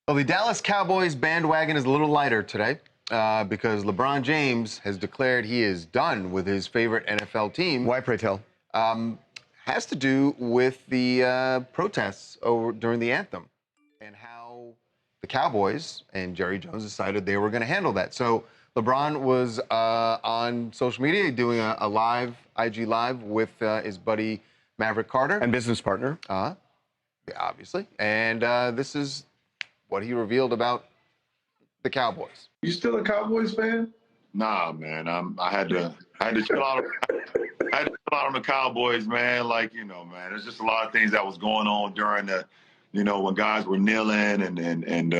Well, the Dallas Cowboys bandwagon is a little lighter today because LeBron James has declared he is done with his favorite NFL team. Why, pray tell? Has to do with the protests during the anthem and how the Cowboys and Jerry Jones decided they were going to handle that. So LeBron was on social media doing a live, IG Live with his buddy Maverick Carter. And business partner. Yeah, obviously. And this is what he revealed about the Cowboys. You still a Cowboys fan? Nah, man. I had to chill out. I had to chill out on the Cowboys, man. Like, man, there's just a lot of things that was going on during the, when guys were kneeling and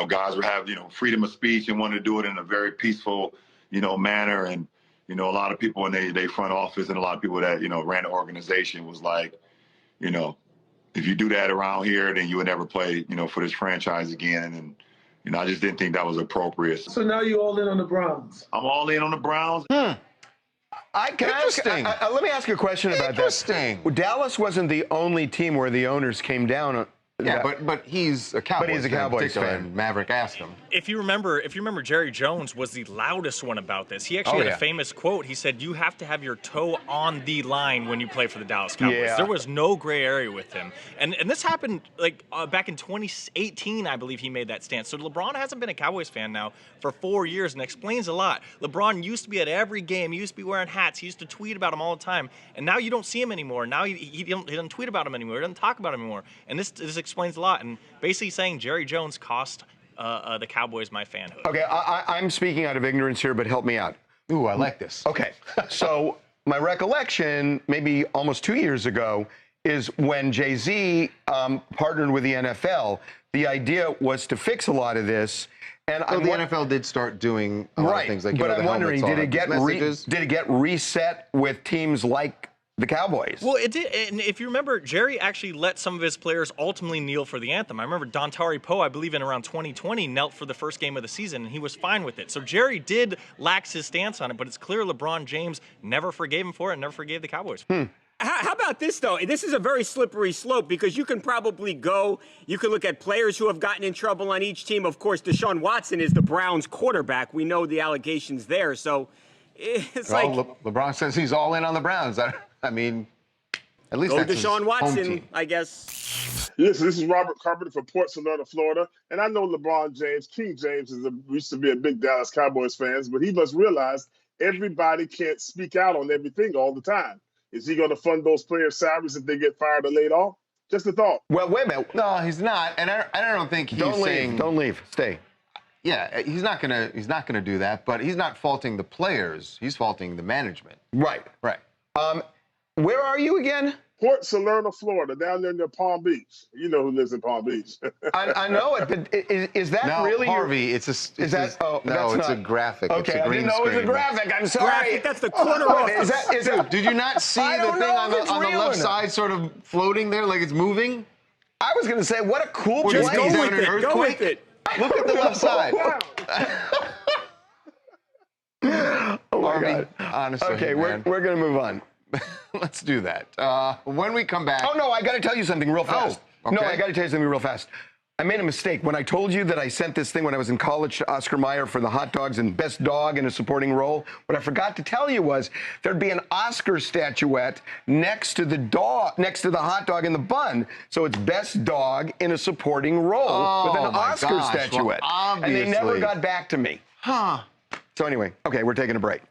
guys were having, freedom of speech and wanted to do it in a very peaceful, manner. And, a lot of people in they front office and a lot of people that, ran the organization was like, if you do that around here, then you would never play, for this franchise again. And, I just didn't think that was appropriate. So now you all in on the Browns? I'm all in on the Browns. Interesting. Let me ask you a question about that. Interesting. Dallas wasn't the only team where the owners came down on. Yeah, but he's a Cowboys fan. But he's a Cowboys fan. Maverick asked him. If you remember, Jerry Jones was the loudest one about this. He actually had a famous quote. He said, "You have to have your toe on the line when you play for the Dallas Cowboys." Yeah. There was no gray area with him. And this happened back in 2018, I believe he made that stance. So LeBron hasn't been a Cowboys fan now for 4 years, and explains a lot. LeBron used to be at every game. He used to be wearing hats. He used to tweet about them all the time. And now you don't see him anymore. Now he doesn't tweet about them anymore. He doesn't talk about them anymore. And this explains a lot. And basically saying Jerry Jones cost the Cowboys my fanhood. Okay, I'm speaking out of ignorance here, but help me out. Ooh, I like this. Okay, so my recollection, maybe almost 2 years ago, is when Jay-Z partnered with the NFL. The idea was to fix a lot of this. And the NFL did start doing a lot of things like but I'm wondering, did it get reset with teams like the Cowboys? Well, it did. And if you remember, Jerry actually let some of his players ultimately kneel for the anthem. I remember Dontari Poe, I believe in around 2020, knelt for the first game of the season, and he was fine with it. So Jerry did lax his stance on it, but it's clear LeBron James never forgave him for it and never forgave the Cowboys. How about this, though? This is a very slippery slope because you can probably you can look at players who have gotten in trouble on each team. Of course, Deshaun Watson is the Browns quarterback. We know the allegations there. So it's LeBron says he's all in on the Browns. I mean, at least that's Deshaun his Watson, home team. I guess. Listen, this is Robert Carpenter from Port Saluda, Florida. And I know LeBron James, King James, used to be a big Dallas Cowboys fan, but he must realize everybody can't speak out on everything all the time. Is he going to fund those players' salaries if they get fired or laid off? Just a thought. Well, wait a minute. No, he's not. And I don't think he's saying... Don't leave. Stay. Yeah, he's not gonna do that, but he's not faulting the players. He's faulting the management. Right. Where are you again? Port Saluda, Florida, down there near Palm Beach. You know who lives in Palm Beach. I know it, but is that no, really Harvey? It's a graphic. Okay, I didn't know it was a graphic. I'm sorry. Graphic, that's the corner of Dude, did you not see the thing on the left side sort of floating there like it's moving? I was going to say, what a cool Just place. Go with it. Look at the left side. Oh my Harvey, God. honestly, okay, man. we're going to move on. Let's do that. When we come back. Oh, no, I got to tell you something real fast. Okay. No, I got to tell you something real fast. I made a mistake. When I told you that I sent this thing when I was in college to Oscar Mayer for the hot dogs and best dog in a supporting role, what I forgot to tell you was there'd be an Oscar statuette next to the hot dog in the bun. So it's best dog in a supporting role with an Oscar statuette. Well, and they never got back to me. So anyway, okay, we're taking a break.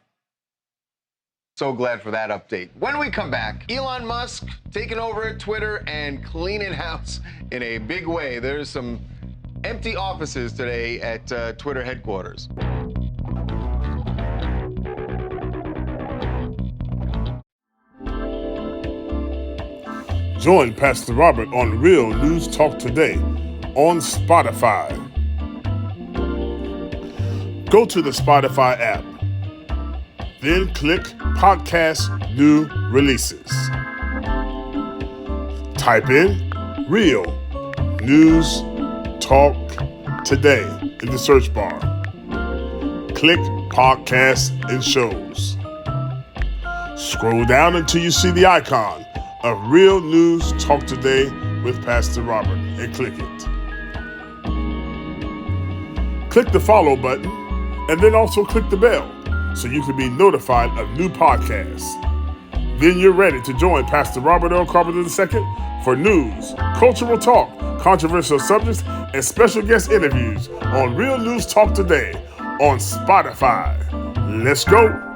So glad for that update. When we come back, Elon Musk taking over at Twitter and cleaning house in a big way. There's some empty offices today at Twitter headquarters. Join Pastor Robert on Real News Talk Today on Spotify. Go to the Spotify app. Then click Podcast New Releases. Type in Real News Talk Today in the search bar. Click Podcasts and Shows. Scroll down until you see the icon of Real News Talk Today with Pastor Robert and click it. Click the follow button and then also click the bell so you can be notified of new podcasts. Then you're ready to join Pastor Robert L. Carpenter II for news, cultural talk, controversial subjects, and special guest interviews on Real News Talk Today on Spotify. Let's go.